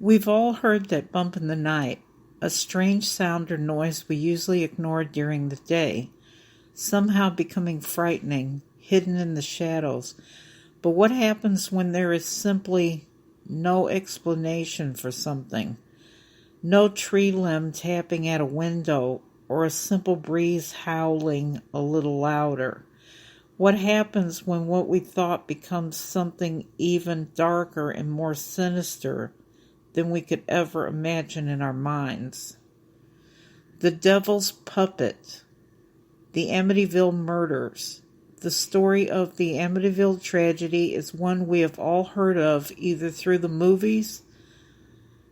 We've all heard that bump in the night, a strange sound or noise we usually ignore during the day, somehow becoming frightening, hidden in the shadows. But what happens when there is simply no explanation for something? No tree limb tapping at a window or a simple breeze howling a little louder. What happens when what we thought becomes something even darker and more sinister than we could ever imagine in our minds? The Devil's Puppet, the Amityville Murders. The story of the Amityville tragedy is one we have all heard of either through the movies,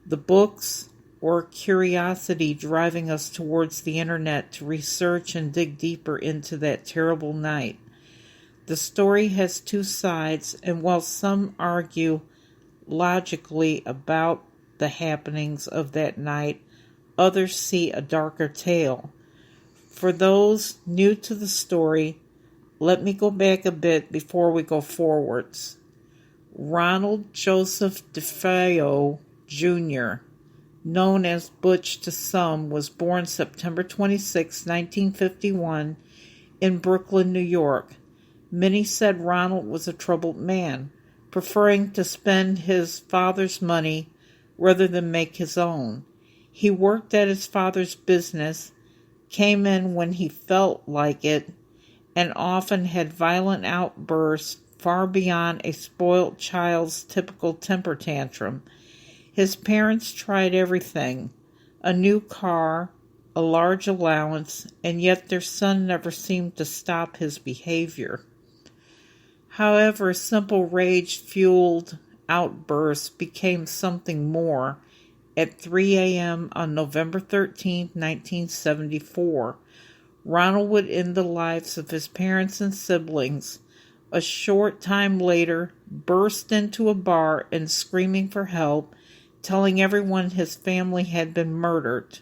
the books, or curiosity driving us towards the internet to research and dig deeper into that terrible night. The story has two sides, and while some argue logically about the happenings of that night, others see a darker tale. For those new to the story, let me go back a bit before we go forwards. Ronald Joseph DeFeo Jr., known as Butch to some, was born September 26, 1951, in Brooklyn, New York. Many said Ronald was a troubled man, preferring to spend his father's money rather than make his own. He worked at his father's business, came in when he felt like it, and often had violent outbursts far beyond a spoiled child's typical temper tantrum. His parents tried everything, a new car, a large allowance, and yet their son never seemed to stop his behavior. However, simple rage-fueled outbursts became something more. At 3 a.m. on November 13, 1974, Ronald would end the lives of his parents and siblings. A short time later, burst into a bar and screaming for help, telling everyone his family had been murdered.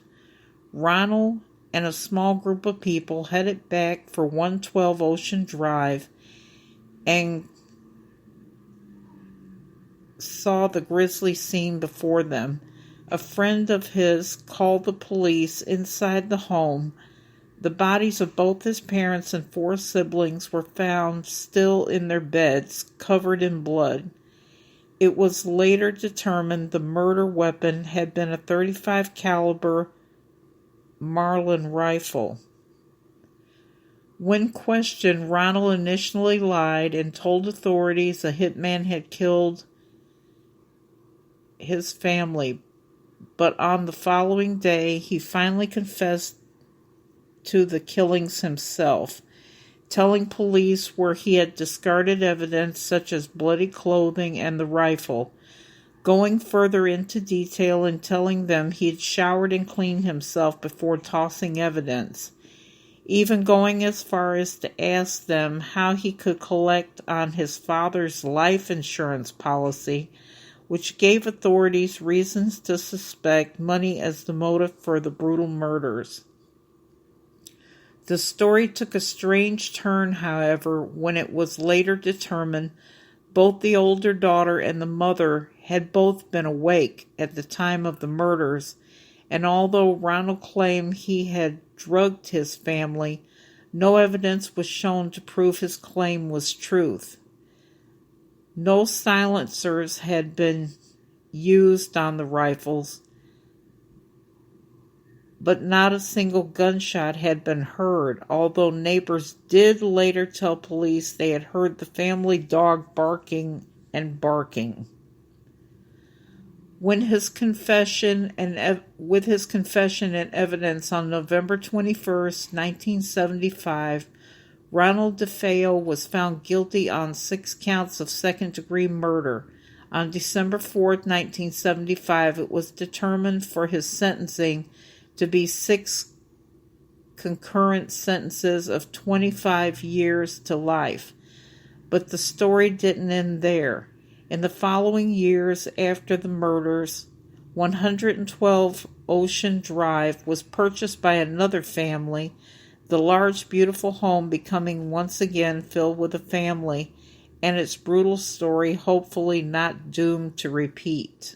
Ronald and a small group of people headed back for 112 Ocean Drive and saw the grisly scene before them. A friend of his called the police inside the home. The bodies of both his parents and 4 siblings were found still in their beds, covered in blood. It was later determined the murder weapon had been a .35 caliber Marlin rifle. When questioned, Ronald initially lied and told authorities a hitman had killed his family, but on the following day he finally confessed to the killings himself, telling police where he had discarded evidence such as bloody clothing and the rifle, going further into detail and telling them he had showered and cleaned himself before tossing evidence, even going as far as to ask them how he could collect on his father's life insurance policy, which gave authorities reasons to suspect money as the motive for the brutal murders. The story took a strange turn, however, when it was later determined both the older daughter and the mother had both been awake at the time of the murders, and although Ronald claimed he had drugged his family, no evidence was shown to prove his claim was truth. No silencers had been used on the rifles, but not a single gunshot had been heard, although neighbors did later tell police they had heard the family dog barking and barking. With his confession and evidence on November 21st, 1975, Ronald DeFeo was found guilty on 6 counts of second-degree murder. On December 4th, 1975, it was determined for his sentencing to be 6 concurrent sentences of 25 years to life. But the story didn't end there. In the following years after the murders, 112 Ocean Drive was purchased by another family, the large, beautiful home becoming once again filled with a family, and its brutal story hopefully not doomed to repeat.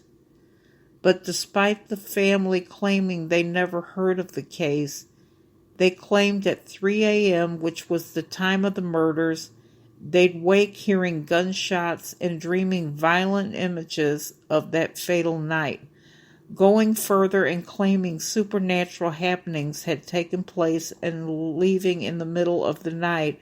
But despite the family claiming they never heard of the case, they claimed at 3 a.m., which was the time of the murders, they'd wake hearing gunshots and dreaming violent images of that fatal night, going further and claiming supernatural happenings had taken place and leaving in the middle of the night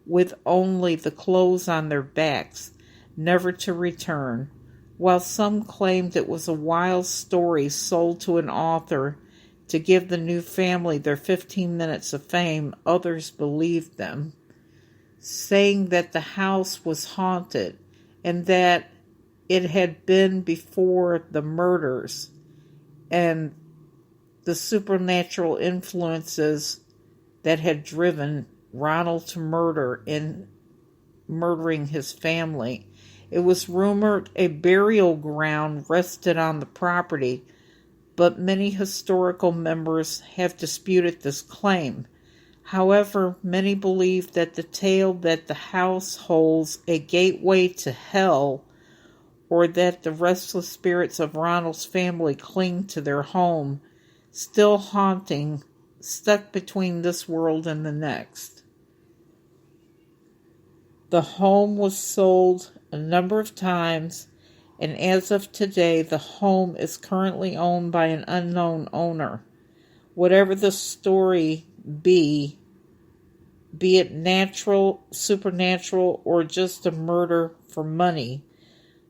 with only the clothes on their backs, never to return. While some claimed it was a wild story sold to an author to give the new family their 15 minutes of fame, others believed them, saying that the house was haunted and that it had been before the murders and the supernatural influences that had driven Ronald to murder in murdering his family. It was rumored a burial ground rested on the property, but many historical members have disputed this claim. However, many believe that the tale that the house holds a gateway to hell, or that the restless spirits of Ronald's family cling to their home, still haunting, stuck between this world and the next. The home was sold a number of times, and as of today, the home is currently owned by an unknown owner. Whatever the story be it natural, supernatural, or just a murder for money,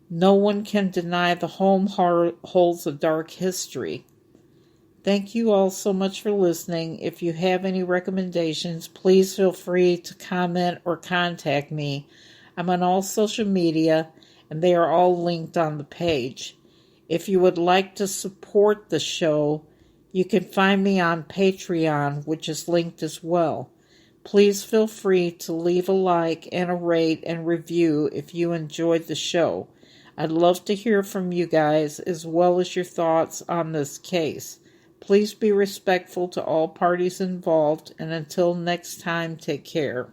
no one can deny the home holds a dark history. Thank you all so much for listening. If you have any recommendations, please feel free to comment or contact me. I'm on all social media, and they are all linked on the page. If you would like to support the show, you can find me on Patreon, which is linked as well. Please feel free to leave a like and a rate and review if you enjoyed the show. I'd love to hear from you guys as well as your thoughts on this case. Please be respectful to all parties involved, and until next time, take care.